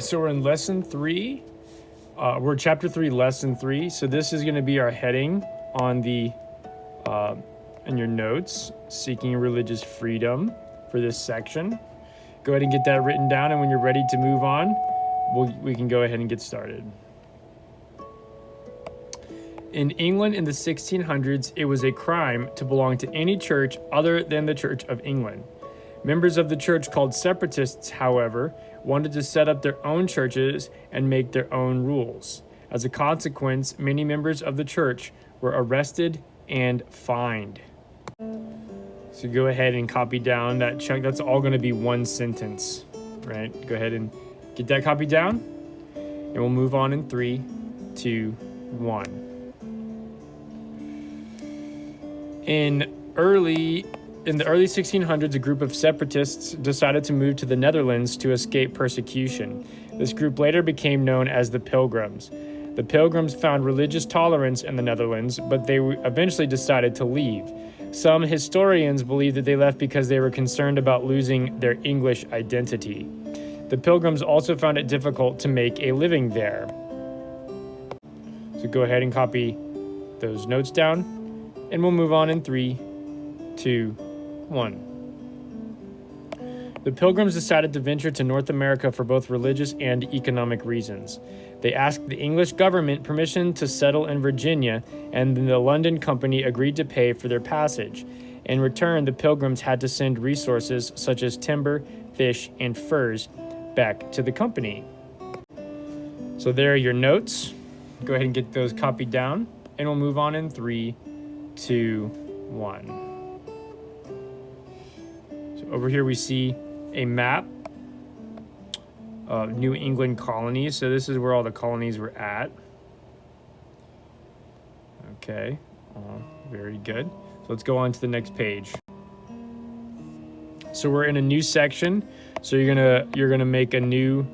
So we're in lesson 3. We're chapter 3, lesson 3. So this is going to be our heading on the in your notes, seeking religious freedom for this section. Go ahead and get that written down, and when you're ready to move on, we can go ahead and get started. In England in the 1600s, it was a crime to belong to any church other than the Church of England. Members of the church called separatists, however, wanted to set up their own churches and make their own rules. As a consequence, many members of the church were arrested and fined. So go ahead and copy down that chunk. That's all going to be one sentence, right? Go ahead and get that copied down, and we'll move on in 3, 2, 1. In the early 1600s, a group of separatists decided to move to the Netherlands to escape persecution. This group later became known as the Pilgrims. The Pilgrims found religious tolerance in the Netherlands, but they eventually decided to leave. Some historians believe that they left because they were concerned about losing their English identity. The Pilgrims also found it difficult to make a living there. So go ahead and copy those notes down, and we'll move on in 3, 2, 1. The Pilgrims decided to venture to North America for both religious and economic reasons. They asked the English government permission to settle in Virginia, and the London Company agreed to pay for their passage. In return, the Pilgrims had to send resources such as timber, fish, and furs back to the company. So there are your notes. Go ahead and get those copied down, and we'll move on in 3, 2, 1. Over here we see a map of New England colonies. So this is where all the colonies were at. Okay, very good. So let's go on to the next page. So we're in a new section. So you're gonna make a new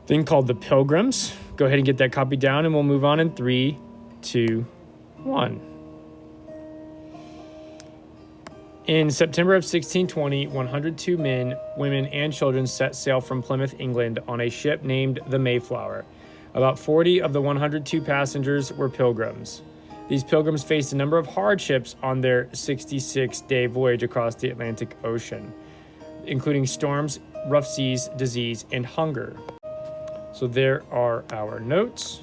thing called the Pilgrims. Go ahead and get that copied down, and we'll move on in 3, 2, 1. In September of 1620, 102 men, women, and children set sail from Plymouth, England on a ship named the Mayflower. About 40 of the 102 passengers were pilgrims. These pilgrims faced a number of hardships on their 66-day voyage across the Atlantic Ocean, including storms, rough seas, disease, and hunger. So there are our notes.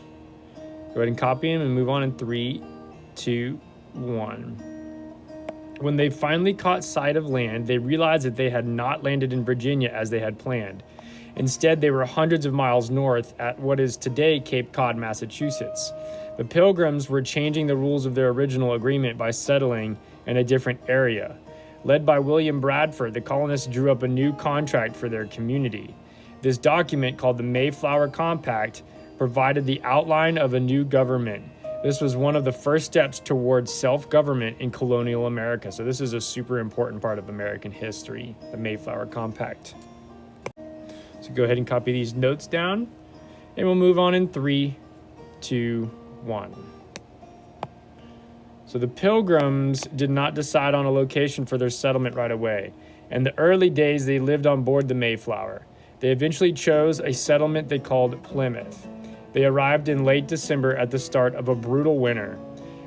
Go ahead and copy them and move on in 3, 2, 1. When they finally caught sight of land, they realized that they had not landed in Virginia as they had planned. Instead, they were hundreds of miles north at what is today Cape Cod, Massachusetts. The Pilgrims were changing the rules of their original agreement by settling in a different area. Led by William Bradford, the colonists drew up a new contract for their community. This document, called the Mayflower Compact, provided the outline of a new government. This was one of the first steps towards self-government in colonial America. So this is a super important part of American history, the Mayflower Compact. So go ahead and copy these notes down, and we'll move on in 3, 2, 1. So the Pilgrims did not decide on a location for their settlement right away. In the early days, they lived on board the Mayflower. They eventually chose a settlement they called Plymouth. They arrived in late December at the start of a brutal winter.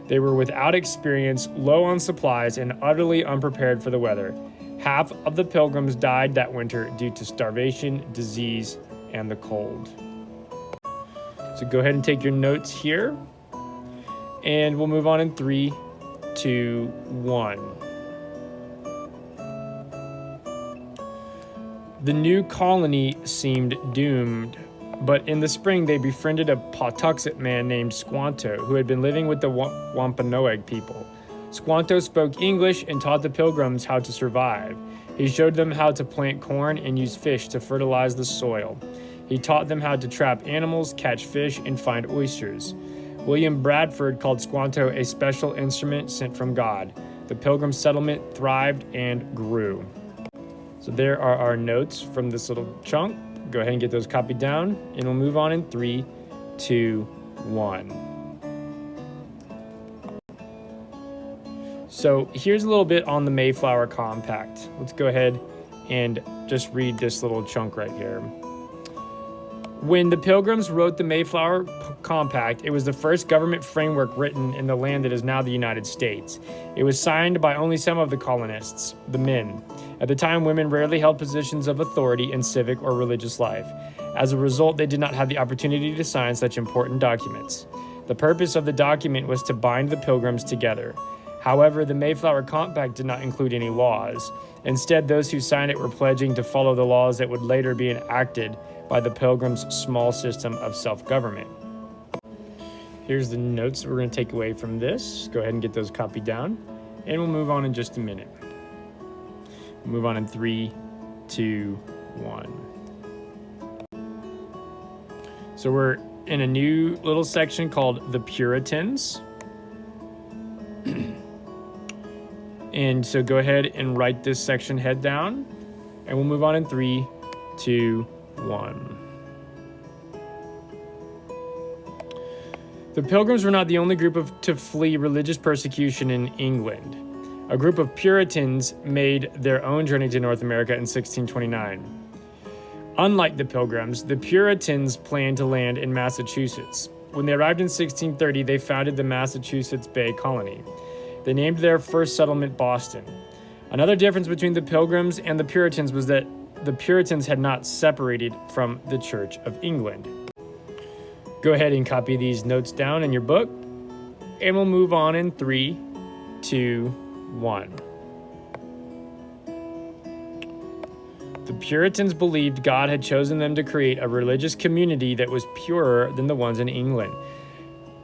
They were without experience, low on supplies, and utterly unprepared for the weather. Half of the Pilgrims died that winter due to starvation, disease, and the cold. So go ahead and take your notes here, and we'll move on in 3, 2, 1. The new colony seemed doomed. But in the spring, they befriended a Pawtuxet man named Squanto, who had been living with the Wampanoag people. Squanto spoke English and taught the Pilgrims how to survive. He showed them how to plant corn and use fish to fertilize the soil. He taught them how to trap animals, catch fish, and find oysters. William Bradford called Squanto a special instrument sent from God. The Pilgrim settlement thrived and grew. So there are our notes from this little chunk. Go ahead and get those copied down, and we'll move on in 3, 2, 1. So here's a little bit on the Mayflower Compact. Let's go ahead and just read this little chunk right here. When the Pilgrims wrote the Mayflower Compact, it was the first government framework written in the land that is now the United States. It was signed by only some of the colonists, the men. At the time, women rarely held positions of authority in civic or religious life. As a result, they did not have the opportunity to sign such important documents. The purpose of the document was to bind the Pilgrims together. However, the Mayflower Compact did not include any laws. Instead, those who signed it were pledging to follow the laws that would later be enacted by the Pilgrims' small system of self-government. Here's the notes we're going to take away from this. Go ahead and get those copied down, and we'll move on in just a minute. We'll move on in 3, 2, 1. So we're in a new little section called the Puritans. And so go ahead and write this section head down, and we'll move on in 3, 2, 1. The Pilgrims were not the only group to flee religious persecution in England. A group of Puritans made their own journey to North America in 1629. Unlike the Pilgrims, the Puritans planned to land in Massachusetts. When they arrived in 1630, they founded the Massachusetts Bay Colony. They named their first settlement Boston. Another difference between the Pilgrims and the Puritans was that the Puritans had not separated from the Church of England. Go ahead and copy these notes down in your book, and we'll move on in 3, 2, 1. The Puritans believed God had chosen them to create a religious community that was purer than the ones in England.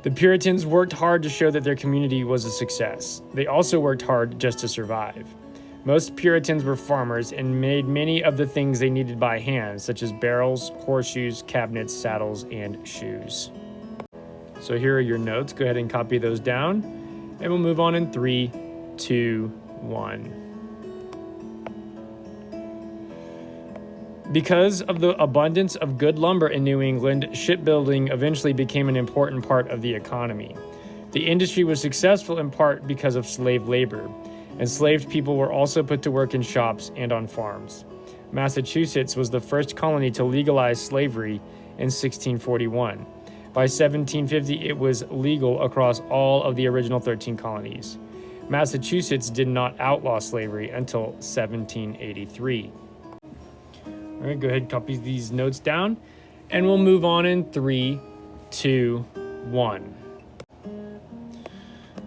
The Puritans worked hard to show that their community was a success. They also worked hard just to survive. Most Puritans were farmers and made many of the things they needed by hand, such as barrels, horseshoes, cabinets, saddles, and shoes. So here are your notes. Go ahead and copy those down, and we'll move on in 3, 2, 1. Because of the abundance of good lumber in New England, shipbuilding eventually became an important part of the economy. The industry was successful in part because of slave labor. Enslaved people were also put to work in shops and on farms. Massachusetts was the first colony to legalize slavery in 1641. By 1750, it was legal across all of the original 13 colonies. Massachusetts did not outlaw slavery until 1783. All right, go ahead and copy these notes down, and we'll move on in 3, 2, 1.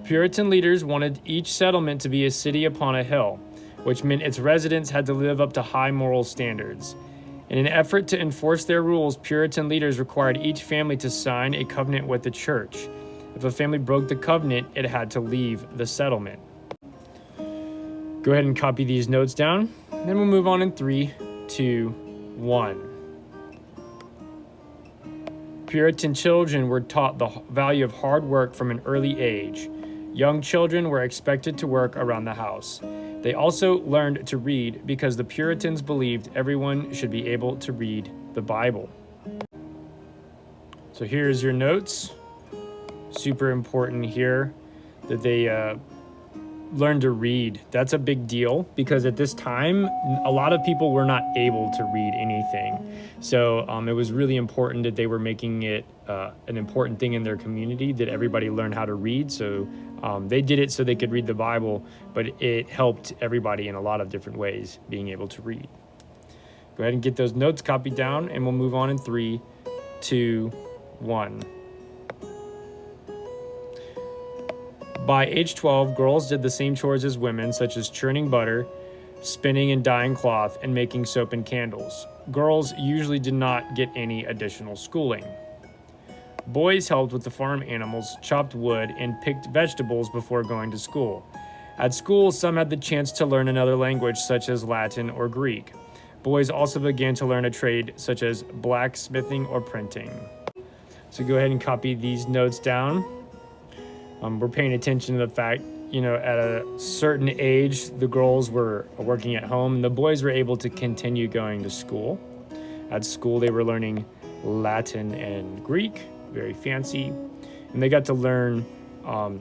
Puritan leaders wanted each settlement to be a city upon a hill, which meant its residents had to live up to high moral standards. In an effort to enforce their rules, Puritan leaders required each family to sign a covenant with the church. If a family broke the covenant, it had to leave the settlement. Go ahead and copy these notes down, and we'll move on in 3, 2, 1. Puritan children were taught the value of hard work from an early age. Young children were expected to work around the house. They also learned to read because the Puritans believed everyone should be able to read the Bible. So here's your notes. Super important here that they learn to read. That's a big deal because at this time, a lot of people were not able to read anything. So it was really important that they were making it an important thing in their community that everybody learned how to read. So they did it so they could read the Bible, but it helped everybody in a lot of different ways being able to read. Go ahead and get those notes copied down, and we'll move on in 3, 2, 1. By age 12, girls did the same chores as women, such as churning butter, spinning and dyeing cloth, and making soap and candles. Girls usually did not get any additional schooling. Boys helped with the farm animals, chopped wood, and picked vegetables before going to school. At school, some had the chance to learn another language, such as Latin or Greek. Boys also began to learn a trade, such as blacksmithing or printing. So go ahead and copy these notes down. We're paying attention to the fact, at a certain age, the girls were working at home, and the boys were able to continue going to school. At school, they were learning Latin and Greek, very fancy, and they got to learn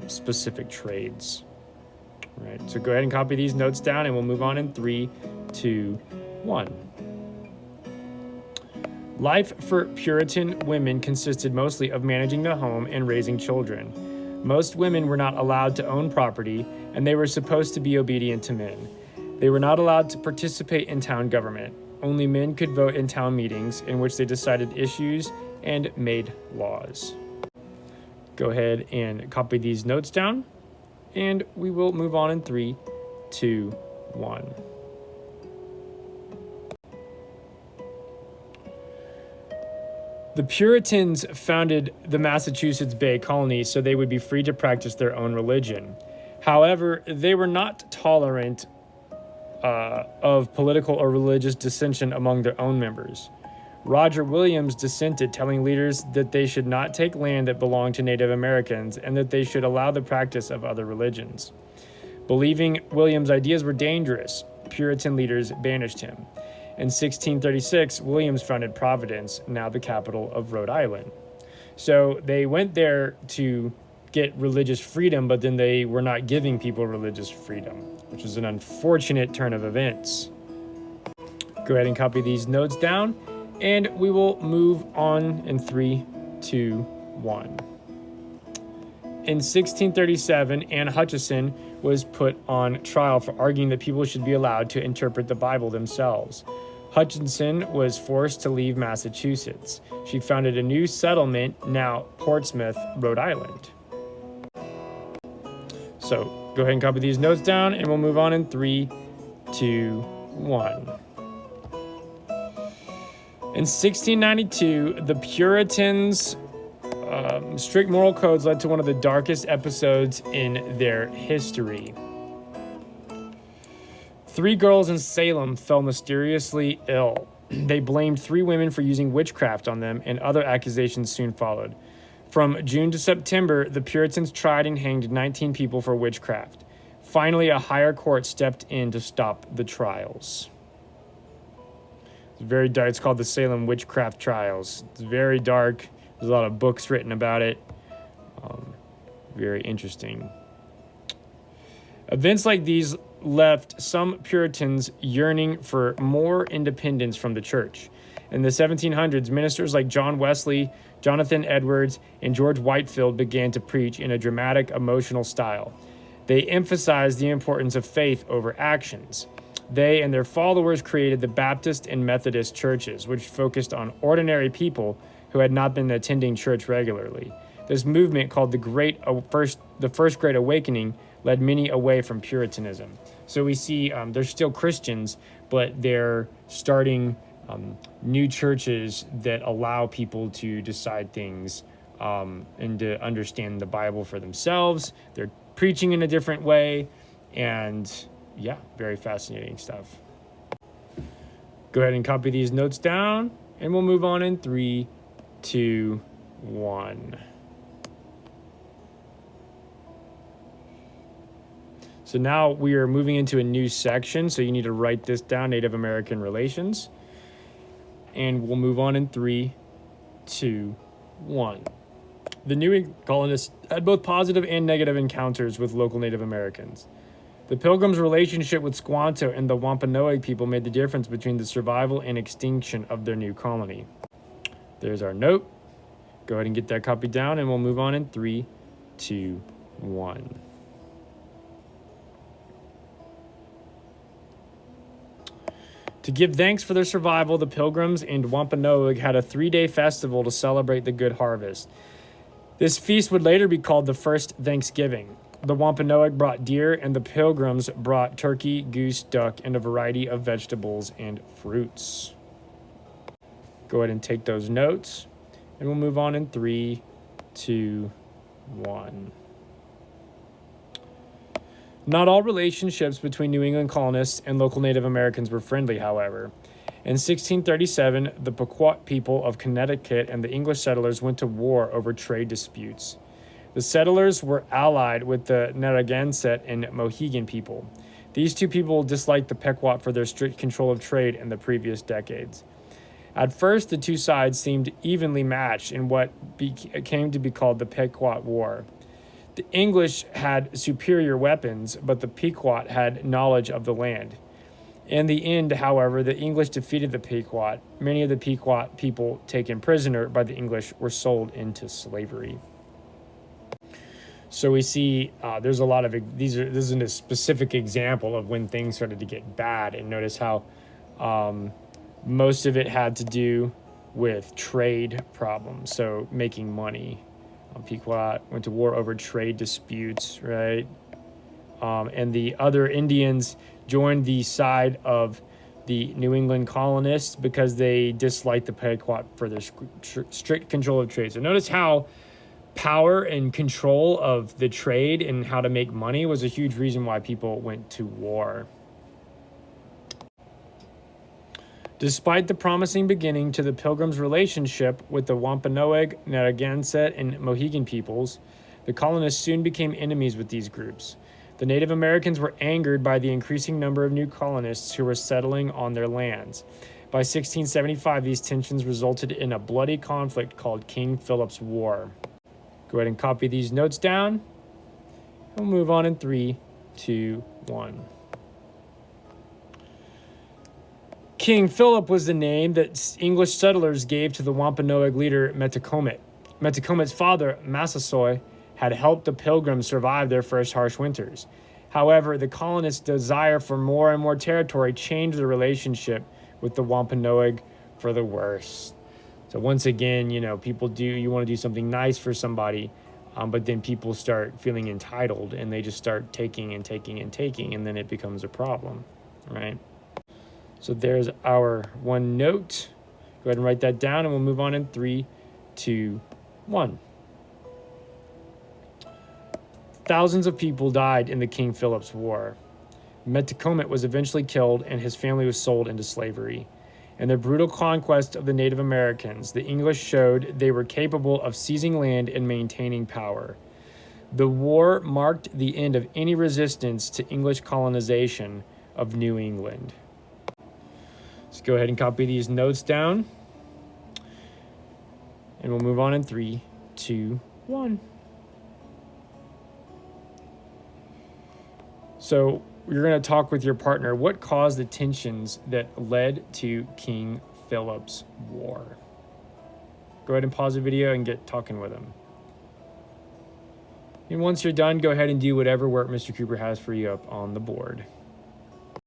specific trades. All right, so go ahead and copy these notes down, and we'll move on in 3, 2, 1. Life for Puritan women consisted mostly of managing the home and raising children. Most women were not allowed to own property, and they were supposed to be obedient to men. They were not allowed to participate in town government. Only men could vote in town meetings in which they decided issues and made laws. Go ahead and copy these notes down, and we will move on in 3, 2, 1. The Puritans founded the Massachusetts Bay Colony so they would be free to practice their own religion. However, they were not tolerant of political or religious dissension among their own members. Roger Williams dissented, telling leaders that they should not take land that belonged to Native Americans and that they should allow the practice of other religions. Believing Williams' ideas were dangerous, Puritan leaders banished him. In 1636, Williams founded Providence, now the capital of Rhode Island. So they went there to get religious freedom, but then they were not giving people religious freedom, which is an unfortunate turn of events. Go ahead and copy these notes down, and we will move on in 3, 2, 1. In 1637, Anne Hutchinson was put on trial for arguing that people should be allowed to interpret the Bible themselves. Hutchinson was forced to leave Massachusetts. She founded a new settlement, now Portsmouth, Rhode Island. So go ahead and copy these notes down, and we'll move on in 3, 2, 1. In 1692, the Puritans' strict moral codes led to one of the darkest episodes in their history. 3 girls in Salem fell mysteriously ill. They blamed 3 women for using witchcraft on them, and other accusations soon followed. From June to September, the Puritans tried and hanged 19 people for witchcraft. Finally, a higher court stepped in to stop the trials. It's very dark. It's called the Salem Witchcraft Trials. It's very dark. There's a lot of books written about it. Very interesting. Events like these left some Puritans yearning for more independence from the church. In the 1700s, ministers like John Wesley, Jonathan Edwards, and George Whitefield began to preach in a dramatic, emotional style. They emphasized the importance of faith over actions. They and their followers created the Baptist and Methodist churches, which focused on ordinary people who had not been attending church regularly. This movement, called the First Great Awakening, led many away from Puritanism. So we see they're still Christians, but they're starting new churches that allow people to decide things and to understand the Bible for themselves. They're preaching in a different way, and yeah, very fascinating stuff. Go ahead and copy these notes down, and we'll move on in 3, 2, 1. So now we are moving into a new section, so you need to write this down, Native American Relations. And we'll move on in 3, 2, 1. The New England colonists had both positive and negative encounters with local Native Americans. The Pilgrims' relationship with Squanto and the Wampanoag people made the difference between the survival and extinction of their new colony. There's our note. Go ahead and get that copy down, and we'll move on in 3, 2, 1. To give thanks for their survival, the Pilgrims and Wampanoag had a 3-day festival to celebrate the good harvest. This feast would later be called the First Thanksgiving. The Wampanoag brought deer, and the Pilgrims brought turkey, goose, duck, and a variety of vegetables and fruits. Go ahead and take those notes, and we'll move on in 3, 2, 1. Not all relationships between New England colonists and local Native Americans were friendly, however. In 1637, the Pequot people of Connecticut and the English settlers went to war over trade disputes. The settlers were allied with the Narragansett and Mohegan people. These two people disliked the Pequot for their strict control of trade in the previous decades. At first, the two sides seemed evenly matched in what came to be called the Pequot War. The English had superior weapons, but the Pequot had knowledge of the land. In the end, however, the English defeated the Pequot. Many of the Pequot people taken prisoner by the English were sold into slavery. So we see there's a lot of this is a specific example of when things started to get bad, and notice how most of it had to do with trade problems, so making money. Pequot went to war over trade disputes, right? And the other Indians joined the side of the New England colonists because they disliked the Pequot for their strict control of trade. So notice how power and control of the trade and how to make money was a huge reason why people went to war. Despite the promising beginning to the Pilgrims' relationship with the Wampanoag, Narragansett, and Mohegan peoples, the colonists soon became enemies with these groups. The Native Americans were angered by the increasing number of new colonists who were settling on their lands. By 1675, these tensions resulted in a bloody conflict called King Philip's War. Go ahead and copy these notes down. We'll move on in 3, 2, 1. King Philip was the name that English settlers gave to the Wampanoag leader Metacomet. Metacomet's father, Massasoit, had helped the Pilgrims survive their first harsh winters. However, the colonists' desire for more and more territory changed the relationship with the Wampanoag for the worse. So once again, you want to do something nice for somebody, but then people start feeling entitled and they just start taking and taking and taking, and then it becomes a problem, right? So there's our one note. Go ahead and write that down, and we'll move on in 3, 2, 1. Thousands of people died in the King Philip's War. Metacomet was eventually killed, and his family was sold into slavery. In their brutal conquest of the Native Americans, the English showed they were capable of seizing land and maintaining power. The war marked the end of any resistance to English colonization of New England. Let's go ahead and copy these notes down. And we'll move on in 3, 2, 1. So you're going to talk with your partner. What caused the tensions that led to King Philip's War? Go ahead and pause the video and get talking with him. And once you're done, go ahead and do whatever work Mr. Cooper has for you up on the board.